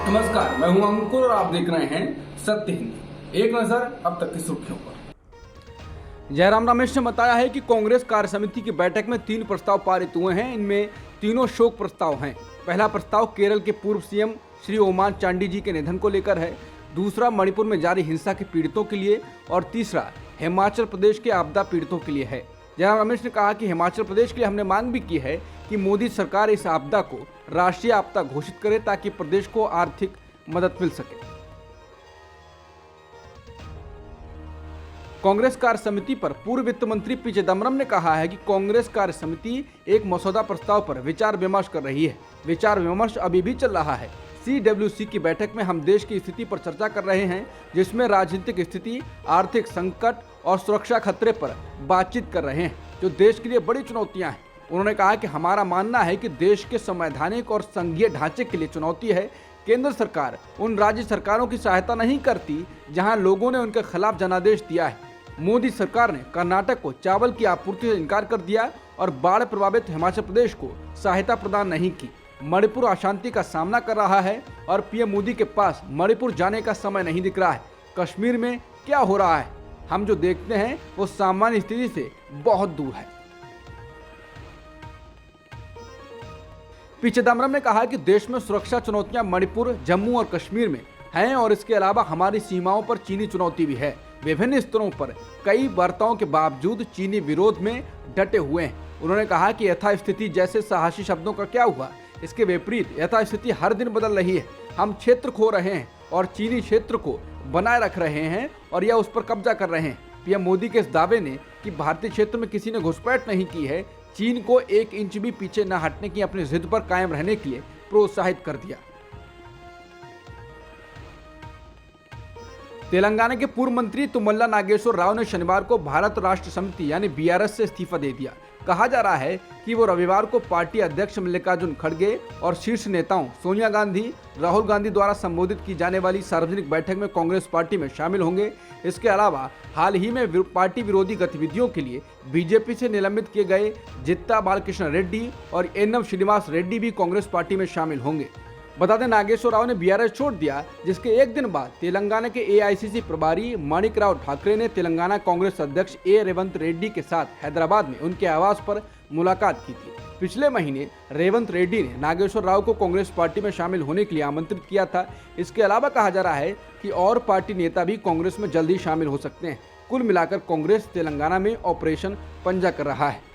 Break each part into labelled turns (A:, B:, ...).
A: नमस्कार, मैं हूं अंकुर और आप देख रहे हैं सत्य हिंदी। एक नजर अब तक की सुर्खियों पर।
B: जयराम रमेश ने बताया है कि कांग्रेस कार्य समिति की बैठक में 3 प्रस्ताव पारित हुए हैं। इनमें तीनों शोक प्रस्ताव हैं। पहला प्रस्ताव केरल के पूर्व सीएम श्री ओमान चांडी जी के निधन को लेकर है, दूसरा मणिपुर में जारी हिंसा के पीड़ितों के लिए और तीसरा हिमाचल प्रदेश के आपदा पीड़ितों के लिए है। जयराम रमेश ने कहा कि हिमाचल प्रदेश के लिए हमने मांग भी की है कि मोदी सरकार इस आपदा को राष्ट्रीय आपदा घोषित करे ताकि प्रदेश को आर्थिक मदद मिल सके। कांग्रेस कार्य समिति पर पूर्व वित्त मंत्री पी चिदम्बरम ने कहा है कि कांग्रेस कार्य समिति एक मसौदा प्रस्ताव पर विचार विमर्श कर रही है। विचार विमर्श अभी भी चल रहा है। CWC की बैठक में हम देश की स्थिति पर चर्चा कर रहे हैं, जिसमें राजनीतिक स्थिति, आर्थिक संकट और सुरक्षा खतरे पर बातचीत कर रहे हैं, जो देश के लिए बड़ी चुनौतियां हैं। उन्होंने कहा कि हमारा मानना है कि देश के संवैधानिक और संघीय ढांचे के लिए चुनौती है। केंद्र सरकार उन राज्य सरकारों की सहायता नहीं करती जहां लोगों ने उनके खिलाफ जनादेश दिया है। मोदी सरकार ने कर्नाटक को चावल की आपूर्ति से इनकार कर दिया और बाढ़ प्रभावित हिमाचल प्रदेश को सहायता प्रदान नहीं की। मणिपुर अशांति का सामना कर रहा है और पीएम मोदी के पास मणिपुर जाने का समय नहीं दिख रहा है। कश्मीर में क्या हो रहा है, हम जो देखते हैं वो सामान्य स्थिति से बहुत दूर है। पी चिदम्बरम ने कहा कि देश में सुरक्षा चुनौतियां मणिपुर, जम्मू और कश्मीर में हैं और इसके अलावा हमारी सीमाओं पर चीनी चुनौती भी है। विभिन्न स्तरों पर कई वार्ताओं के बावजूद चीनी विरोध में डटे हुए हैं। उन्होंने कहा कि यथास्थिति जैसे साहसी शब्दों का क्या हुआ, इसके विपरीत यथास्थिति हर दिन बदल रही है। हम क्षेत्र खो रहे हैं और चीनी क्षेत्र को बनाए रख रहे हैं और यह उस पर कब्जा कर रहे हैं। पीएम मोदी के इस दावे ने कि भारतीय क्षेत्र में किसी ने घुसपैठ नहीं की है, चीन को 1 इंच भी पीछे न हटने की अपनी जिद पर कायम रहने के लिए प्रोत्साहित कर दिया। तेलंगाना के पूर्व मंत्री तुम्मला नागेश्वर राव ने शनिवार को भारत राष्ट्र समिति यानी BRS से इस्तीफा दे दिया। कहा जा रहा है कि वो रविवार को पार्टी अध्यक्ष मल्लिकार्जुन खड़गे और शीर्ष नेताओं सोनिया गांधी, राहुल गांधी द्वारा संबोधित की जाने वाली सार्वजनिक बैठक में कांग्रेस पार्टी में शामिल होंगे। इसके अलावा हाल ही में पार्टी विरोधी गतिविधियों के लिए बीजेपी से निलंबित किए गए जित्ता बालकृष्ण रेड्डी और NM श्रीनिवास रेड्डी भी कांग्रेस पार्टी में शामिल होंगे। बता दें, नागेश्वर राव ने BRS छोड़ दिया, जिसके एक दिन बाद तेलंगाना के AICC प्रभारी माणिक राव ठाकरे ने तेलंगाना कांग्रेस अध्यक्ष A रेवंत रेड्डी के साथ हैदराबाद में उनके आवास पर मुलाकात की थी। पिछले महीने रेवंत रेड्डी ने नागेश्वर राव को कांग्रेस पार्टी में शामिल होने के लिए आमंत्रित किया था। इसके अलावा कहा जा रहा है कि और पार्टी नेता भी कांग्रेस में जल्द ही शामिल हो सकते हैं। कुल मिलाकर कांग्रेस तेलंगाना में ऑपरेशन पंजा कर रहा है।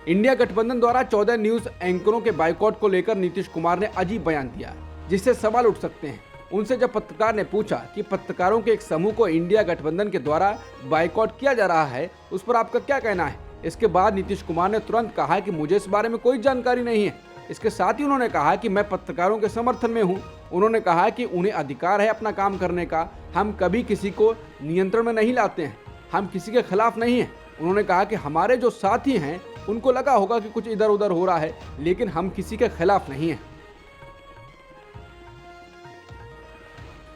B: इंडिया गठबंधन द्वारा 14 न्यूज एंकरों के बाइकआउट को लेकर नीतीश कुमार ने अजीब बयान दिया, जिससे सवाल उठ सकते हैं। उनसे जब पत्रकार ने पूछा कि पत्रकारों के एक समूह को इंडिया गठबंधन के द्वारा बाइकआउट किया जा रहा है, उस पर आपका क्या कहना है। इसके बाद नीतीश कुमार ने तुरंत कहा कि मुझे इस बारे में कोई जानकारी नहीं है। इसके साथ ही उन्होंने कहा कि मैं पत्रकारों के समर्थन में हूँ। उन्होंने कहा कि उन्हें अधिकार है अपना काम करने का, हम कभी किसी को नियंत्रण में नहीं लाते हैं, हम किसी के खिलाफ नहीं हैं। उन्होंने कहा कि हमारे जो साथी हैं उनको लगा होगा कि कुछ इधर उधर हो रहा है, लेकिन हम किसी के खिलाफ नहीं हैं।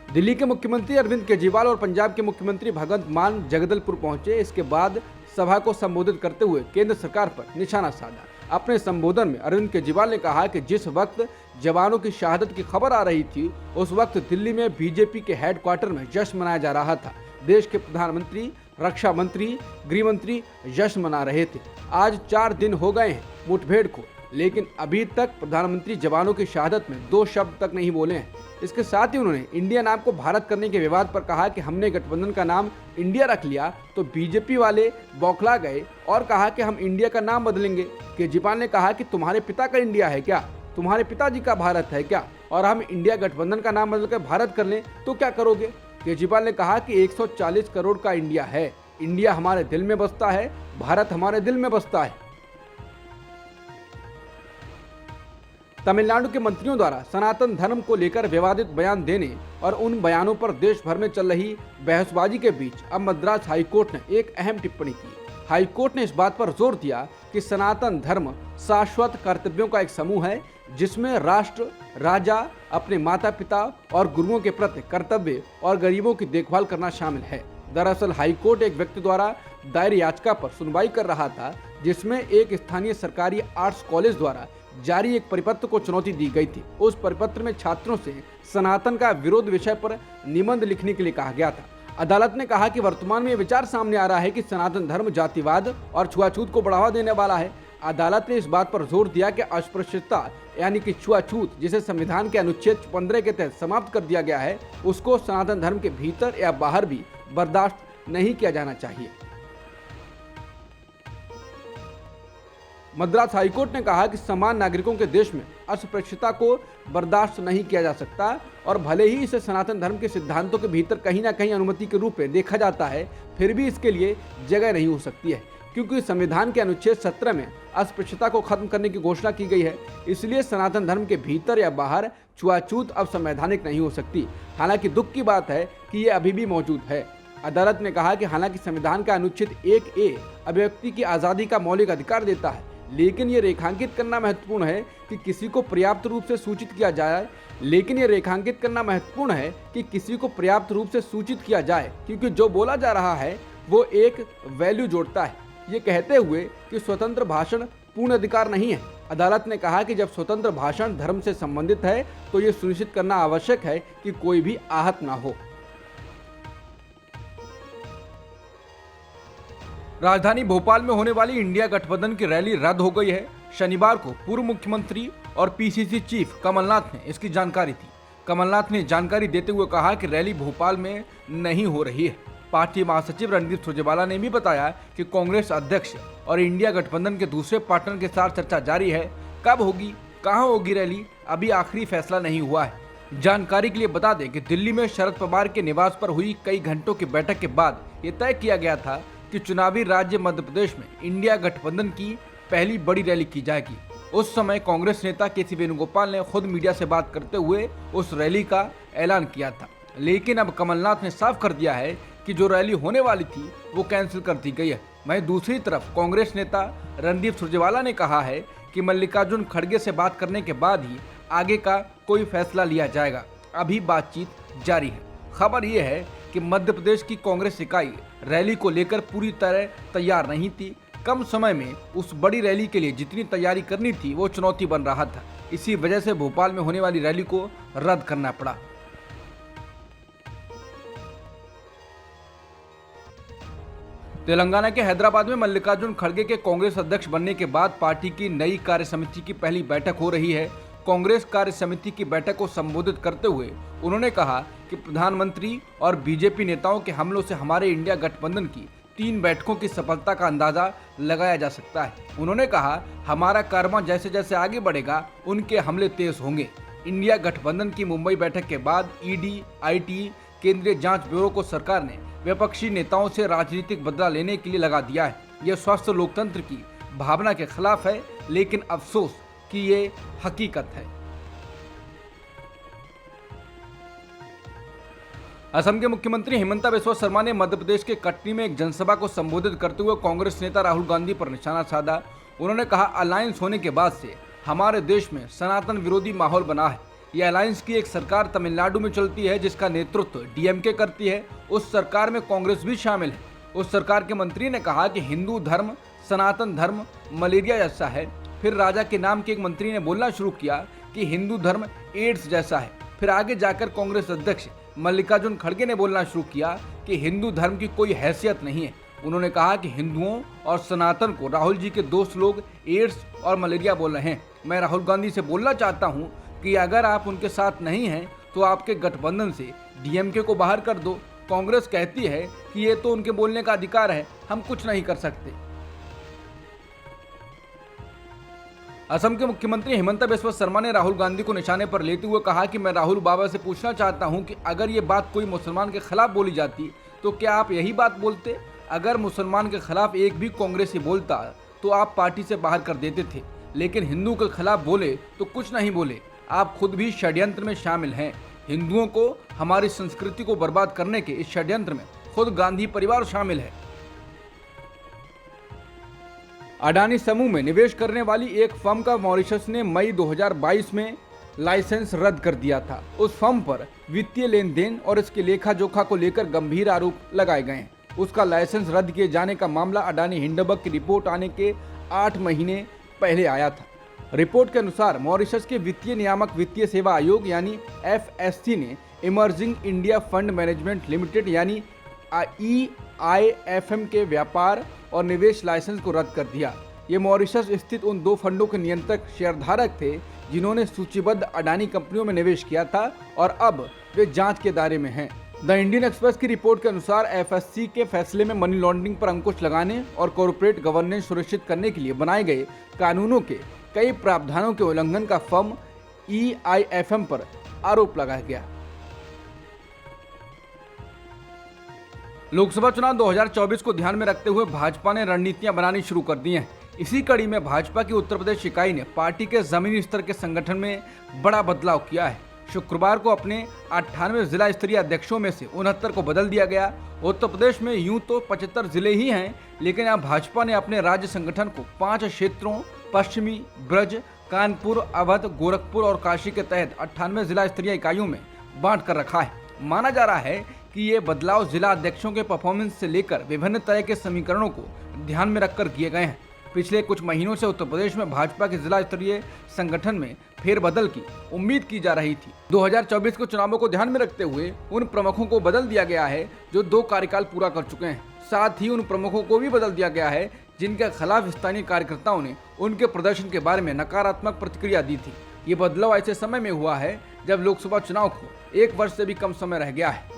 B: दिल्ली के मुख्यमंत्री अरविंद केजरीवाल और पंजाब के मुख्यमंत्री भगवंत मान जगदलपुर पहुंचे। इसके बाद सभा को संबोधित करते हुए केंद्र सरकार पर निशाना साधा। अपने संबोधन में अरविंद केजरीवाल ने कहा कि जिस वक्त जवानों की शहादत की खबर आ रही थी, उस वक्त दिल्ली में बीजेपी के हेडक्वार्टर में जश्न मनाया जा रहा था। देश के प्रधानमंत्री, रक्षा मंत्री, गृह मंत्री जश्न मना रहे थे। आज 4 दिन हो गए हैं मुठभेड़ को, लेकिन अभी तक प्रधानमंत्री जवानों की शहादत में 2 शब्द तक नहीं बोले हैं। इसके साथ ही उन्होंने इंडिया नाम को भारत करने के विवाद पर कहा कि हमने गठबंधन का नाम इंडिया रख लिया तो बीजेपी वाले बौखला गए और कहा कि हम इंडिया का नाम बदलेंगे। केजरीवाल ने कहा कि तुम्हारे पिता का इंडिया है क्या, तुम्हारे पिताजी का भारत है क्या, और हम इंडिया गठबंधन का नाम बदलकर भारत कर लें तो क्या करोगे। केजरीवाल ने कहा कि 140 करोड़ का इंडिया है, इंडिया हमारे दिल में बसता है, भारत हमारे दिल में बसता है। तमिलनाडु के मंत्रियों द्वारा सनातन धर्म को लेकर विवादित बयान देने और उन बयानों पर देश भर में चल रही बहसबाजी के बीच अब मद्रास हाईकोर्ट ने एक अहम टिप्पणी की। हाईकोर्ट ने इस बात पर जोर दिया कि सनातन धर्म शाश्वत कर्तव्यों का एक समूह है, जिसमें राष्ट्र, राजा, अपने माता पिता और गुरुओं के प्रति कर्तव्य और गरीबों की देखभाल करना शामिल है। दरअसल हाईकोर्ट एक व्यक्ति द्वारा दायर याचिका पर सुनवाई कर रहा था, जिसमें एक स्थानीय सरकारी आर्ट्स कॉलेज द्वारा जारी एक परिपत्र को चुनौती दी गई थी। उस परिपत्र में छात्रों से सनातन का विरोध विषय पर निबंध लिखने के लिए कहा गया था। अदालत ने कहा कि वर्तमान में यह विचार सामने आ रहा है कि सनातन धर्म जातिवाद और छुआछूत को बढ़ावा देने वाला है। अदालत ने इस बात पर जोर दिया कि अस्पृश्यता यानी कि छुआछूत, जिसे संविधान के अनुच्छेद 15 के तहत समाप्त कर दिया गया है, उसको सनातन धर्म के भीतर या बाहर भी बर्दाश्त नहीं किया जाना चाहिए। मद्रास हाईकोर्ट ने कहा कि समान नागरिकों के देश में अस्पृश्यता को बर्दाश्त नहीं किया जा सकता और भले ही इसे सनातन धर्म के सिद्धांतों के भीतर कहीं ना कहीं अनुमति के रूप में देखा जाता है, फिर भी इसके लिए जगह नहीं हो सकती है, क्योंकि संविधान के अनुच्छेद 17 में अस्पृश्यता को खत्म करने की घोषणा की गई है। इसलिए सनातन धर्म के भीतर या बाहर छुआछूत अब संवैधानिक नहीं हो सकती। हालांकि दुख की बात है कि ये अभी भी मौजूद है। अदालत ने कहा कि हालांकि संविधान का अनुच्छेद 1A अभिव्यक्ति की आज़ादी का मौलिक अधिकार देता है, लेकिन ये रेखांकित करना महत्वपूर्ण है कि किसी को पर्याप्त रूप से सूचित किया जाए क्योंकि जो बोला जा रहा है वो एक वैल्यू जोड़ता है, ये कहते हुए कि स्वतंत्र भाषण पूर्ण अधिकार नहीं है। अदालत ने कहा कि जब स्वतंत्र भाषण धर्म से संबंधित है तो ये सुनिश्चित करना आवश्यक है कि कोई भी आहत ना हो। राजधानी भोपाल में होने वाली इंडिया गठबंधन की रैली रद्द हो गई है। शनिवार को पूर्व मुख्यमंत्री और पीसीसी चीफ कमलनाथ ने इसकी जानकारी दी। कमलनाथ ने जानकारी देते हुए कहा कि रैली भोपाल में नहीं हो रही है। पार्टी महासचिव रणदीप सुरजेवाला ने भी बताया कि कांग्रेस अध्यक्ष और इंडिया गठबंधन के दूसरे पार्टनर के साथ चर्चा जारी है। कब होगी, कहां होगी रैली, अभी आखिरी फैसला नहीं हुआ है। जानकारी के लिए बता दें कि दिल्ली में शरद पवार के निवास पर हुई कई घंटों की बैठक के बाद ये तय किया गया था कि चुनावी राज्य मध्य प्रदेश में इंडिया गठबंधन की पहली बड़ी रैली की जाएगी। उस समय कांग्रेस नेता के.सी. वेणुगोपाल ने खुद मीडिया से बात करते हुए उस रैली का ऐलान किया था, लेकिन अब कमलनाथ ने साफ कर दिया है कि जो रैली होने वाली थी वो कैंसिल कर दी गई है। वहीं दूसरी तरफ कांग्रेस नेता रणदीप सुरजेवाला ने कहा है कि मल्लिकार्जुन खड़गे से बात करने के बाद ही आगे का कोई फैसला लिया जाएगा। अभी बातचीत जारी है। खबर यह है कि मध्य प्रदेश की कांग्रेस इकाई रैली को लेकर पूरी तरह तैयार नहीं थी। कम समय में उस बड़ी रैली के लिए जितनी तैयारी करनी थी वो चुनौती बन रहा था। इसी वजह से भोपाल में होने वाली रैली को रद्द करना पड़ा। तेलंगाना के हैदराबाद में मल्लिकार्जुन खड़गे के कांग्रेस अध्यक्ष बनने के बाद पार्टी की नई कार्य समिति की पहली बैठक हो रही है। कांग्रेस कार्य समिति की बैठक को संबोधित करते हुए उन्होंने कहा कि प्रधानमंत्री और बीजेपी नेताओं के हमलों से हमारे इंडिया गठबंधन की 3 बैठकों की सफलता का अंदाजा लगाया जा सकता है। उन्होंने कहा, हमारा कारवां जैसे जैसे आगे बढ़ेगा उनके हमले तेज होंगे। इंडिया गठबंधन की मुंबई बैठक के बाद ईडी, आईटी, केंद्रीय जांच ब्यूरो को सरकार ने विपक्षी नेताओं से राजनीतिक बदला लेने के लिए लगा दिया है। यह स्वस्थ लोकतंत्र की भावना के खिलाफ है, लेकिन अफसोस कि ये हकीकत है। असम के मुख्यमंत्री हिमंता बिस्वा शर्मा ने मध्य प्रदेश के कटनी में एक जनसभा को संबोधित करते हुए कांग्रेस नेता राहुल गांधी पर निशाना साधा। उन्होंने कहा, अलायंस होने के बाद से हमारे देश में सनातन विरोधी माहौल बना है। यह अलायंस की एक सरकार तमिलनाडु में चलती है जिसका नेतृत्व डीएमके करती है। उस सरकार में कांग्रेस भी शामिल है। उस सरकार के मंत्री ने कहा कि हिंदू धर्म सनातन धर्म मलेरिया जैसा है। फिर राजा के नाम के एक मंत्री ने बोलना शुरू किया कि हिंदू धर्म एड्स जैसा है। फिर आगे जाकर कांग्रेस अध्यक्ष मल्लिकार्जुन खड़गे ने बोलना शुरू किया कि हिंदू धर्म की कोई हैसियत नहीं है। उन्होंने कहा कि हिंदुओं और सनातन को राहुल जी के दोस्त लोग एड्स और मलेरिया बोल रहे हैं। मैं राहुल गांधी से बोलना चाहता हूं कि अगर आप उनके साथ नहीं हैं तो आपके गठबंधन से डीएमके को बाहर कर दो। कांग्रेस कहती है कि ये तो उनके बोलने का अधिकार है, हम कुछ नहीं कर सकते। असम के मुख्यमंत्री हिमंता बिस्वा शर्मा ने राहुल गांधी को निशाने पर लेते हुए कहा कि मैं राहुल बाबा से पूछना चाहता हूं कि अगर ये बात कोई मुसलमान के खिलाफ बोली जाती तो क्या आप यही बात बोलते? अगर मुसलमान के खिलाफ एक भी कांग्रेसी बोलता तो आप पार्टी से बाहर कर देते थे, लेकिन हिंदू के खिलाफ बोले तो कुछ नहीं बोले। आप खुद भी षड्यंत्र में शामिल हैं। हिंदुओं को हमारी संस्कृति को बर्बाद करने के इस षड्यंत्र में खुद गांधी परिवार शामिल है। अडानी समूह में निवेश करने वाली एक फर्म का मॉरिशस ने मई 2022 में लाइसेंस रद्द कर दिया था। उस फर्म पर वित्तीय लेन देन और इसके लेखा जोखा को लेकर गंभीर आरोप लगाए गए हैं। उसका लाइसेंस रद्द किए जाने का मामला अडानी हिंडनबर्ग की रिपोर्ट आने के 8 महीने पहले आया था। रिपोर्ट के अनुसार मॉरिशस के वित्तीय नियामक वित्तीय सेवा आयोग यानी FSC ने emerging India fund management limited यानी EIFM के व्यापार और निवेश लाइसेंस को रद्द कर दिया। ये मॉरिशस स्थित उन 2 फंडों के नियंत्रक शेयरधारक थे जिन्होंने सूचीबद्ध अडानी कंपनियों में निवेश किया था और अब वे जांच के दायरे में हैं। द इंडियन एक्सप्रेस की रिपोर्ट के अनुसार FSC के फैसले में मनी लॉन्ड्रिंग पर अंकुश लगाने और कॉर्पोरेट गवर्नेंस सुनिश्चित करने के लिए बनाए गए कानूनों के कई प्रावधानों के उल्लंघन का फर्म EIFM पर आरोप लगाया गया। लोकसभा चुनाव 2024 को ध्यान में रखते हुए भाजपा ने रणनीतियां बनानी शुरू कर दी हैं। इसी कड़ी में भाजपा की उत्तर प्रदेश इकाई ने पार्टी के जमीनी स्तर के संगठन में बड़ा बदलाव किया है। शुक्रवार को अपने 98 जिला स्तरीय अध्यक्षों में से 69 को बदल दिया गया। उत्तर प्रदेश में यूं तो 75 जिले ही हैं, लेकिन यहाँ भाजपा ने अपने राज्य संगठन को 5 क्षेत्रों पश्चिमी, ब्रज, कानपुर, अवध, गोरखपुर और काशी के तहत 98 जिला स्तरीय इकाइयों में बांट कर रखा है। माना जा रहा है कि ये बदलाव जिला अध्यक्षों के परफॉर्मेंस से लेकर विभिन्न तरह के समीकरणों को ध्यान में रखकर किए गए हैं। पिछले कुछ महीनों से उत्तर प्रदेश में भाजपा के जिला स्तरीय संगठन में फेरबदल की उम्मीद की जा रही थी। 2024 के चुनावों को ध्यान में रखते हुए उन प्रमुखों को बदल दिया गया है जो 2 कार्यकाल पूरा कर चुके हैं। साथ ही उन प्रमुखों को भी बदल दिया गया है जिनके खिलाफ स्थानीय कार्यकर्ताओं ने उनके प्रदर्शन के बारे में नकारात्मक प्रतिक्रिया दी थी। ये बदलाव ऐसे समय में हुआ है जब लोकसभा चुनाव को 1 वर्ष से भी कम समय रह गया है।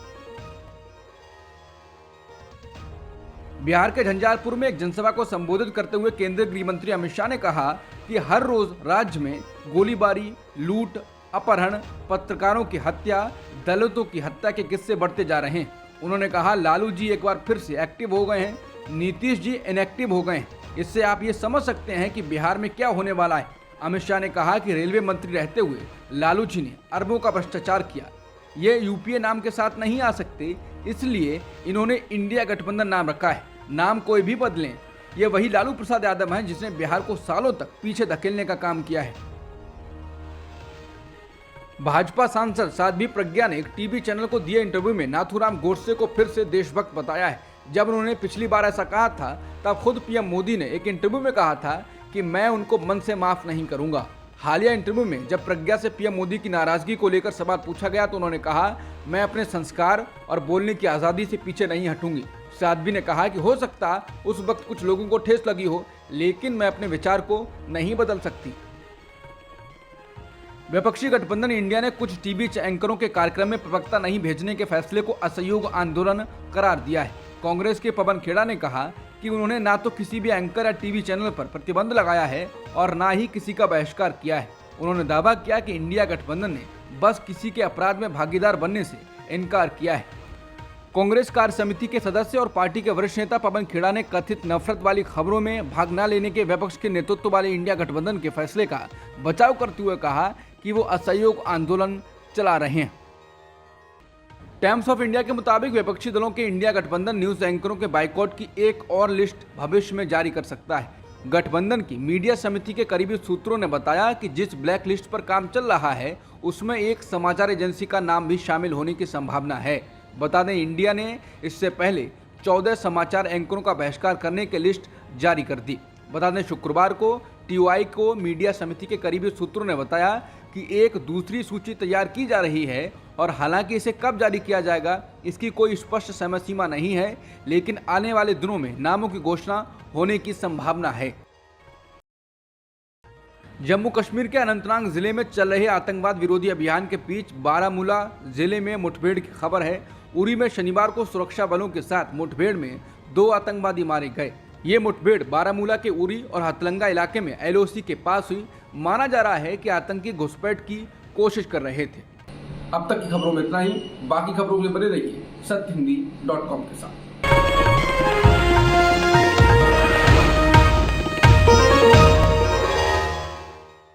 B: बिहार के झंझारपुर में एक जनसभा को संबोधित करते हुए केंद्रीय गृह मंत्री अमित शाह ने कहा कि हर रोज राज्य में गोलीबारी, लूट, अपहरण, पत्रकारों की हत्या, दलितों की हत्या के किस्से बढ़ते जा रहे हैं। उन्होंने कहा लालू जी एक बार फिर से एक्टिव हो गए हैं, नीतीश जी इनएक्टिव हो गए हैं। इससे आप ये समझ सकते हैं कि बिहार में क्या होने वाला है। अमित शाह ने कहा कि रेलवे मंत्री रहते हुए लालू जी ने अरबों का भ्रष्टाचार किया। ये यूपीए नाम के साथ नहीं आ सकते, इसलिए इन्होंने इंडिया गठबंधन नाम रखा है। नाम कोई भी बदलें, ये वही लालू प्रसाद यादव हैं जिसने बिहार को सालों तक पीछे धकेलने का काम किया है। भाजपा सांसद साध्वी प्रज्ञा ने एक टीवी चैनल को दिए इंटरव्यू में नाथूराम गोडसे को फिर से देशभक्त बताया है। जब उन्होंने पिछली बार ऐसा कहा था तब खुद पीएम मोदी ने एक इंटरव्यू में कहा था कि मैं उनको मन से माफ नहीं करूंगा। हालिया इंटरव्यू में जब प्रज्ञा से पीएम मोदी की नाराजगी को लेकर सवाल पूछा गया तो उन्होंने कहा मैं अपने संस्कार और बोलने की आज़ादी से पीछे नहीं हटूंगी। साध्वी ने कहा कि हो सकता उस वक्त कुछ लोगों को ठेस लगी हो, लेकिन मैं अपने विचार को नहीं बदल सकती। विपक्षी गठबंधन इंडिया ने कुछ टीवी एंकरों के कार्यक्रम में प्रवक्ता नहीं भेजने के फैसले को असहयोग आंदोलन करार दिया है। कांग्रेस के पवन खेड़ा ने कहा कि उन्होंने ना तो किसी भी एंकर या टीवी चैनल पर प्रतिबंध लगाया है और ना ही किसी का बहिष्कार किया है। उन्होंने दावा किया कि इंडिया गठबंधन ने बस किसी के अपराध में भागीदार बनने से इनकार किया है। कांग्रेस कार्य समिति के सदस्य और पार्टी के वरिष्ठ नेता पवन खेड़ा ने कथित नफरत वाली खबरों में भाग न लेने के विपक्ष के नेतृत्व वाले इंडिया गठबंधन के फैसले का बचाव करते हुए कहा कि वो असहयोग आंदोलन चला रहे हैं। टाइम्स ऑफ इंडिया के मुताबिक विपक्षी दलों के इंडिया गठबंधन न्यूज एंकरों के बाइकआउट की एक और लिस्ट भविष्य में जारी कर सकता है। गठबंधन की मीडिया समिति के करीबी सूत्रों ने बताया कि जिस ब्लैक लिस्ट पर काम चल रहा है उसमें एक समाचार एजेंसी का नाम भी शामिल होने की संभावना है। बता दें इंडिया ने इससे पहले 14 समाचार एंकरों का बहिष्कार करने की लिस्ट जारी कर दी। बता दें शुक्रवार को टीओआई को मीडिया समिति के करीबी सूत्रों ने बताया कि एक दूसरी सूची तैयार की जा रही है और हालांकि इसे कब जारी किया जाएगा इसकी कोई स्पष्ट समय सीमा नहीं है, लेकिन आने वाले दिनों में नामों की घोषणा होने की संभावना है। जम्मू कश्मीर के अनंतनाग जिले में चल रहे आतंकवाद विरोधी अभियान के बीच बारामूला जिले में मुठभेड़ की खबर है। उरी में शनिवार को सुरक्षा बलों के साथ मुठभेड़ में 2 आतंकवादी मारे गए। ये मुठभेड़ बारामूला के उरी और हथलंगा इलाके में LOC के पास हुई। माना जा रहा है कि आतंकी घुसपैठ की कोशिश कर रहे थे।
A: अब तक की खबरों में इतना ही। बाकी खबरों के लिए बने रहिए सत्यहिंदी.com के साथ।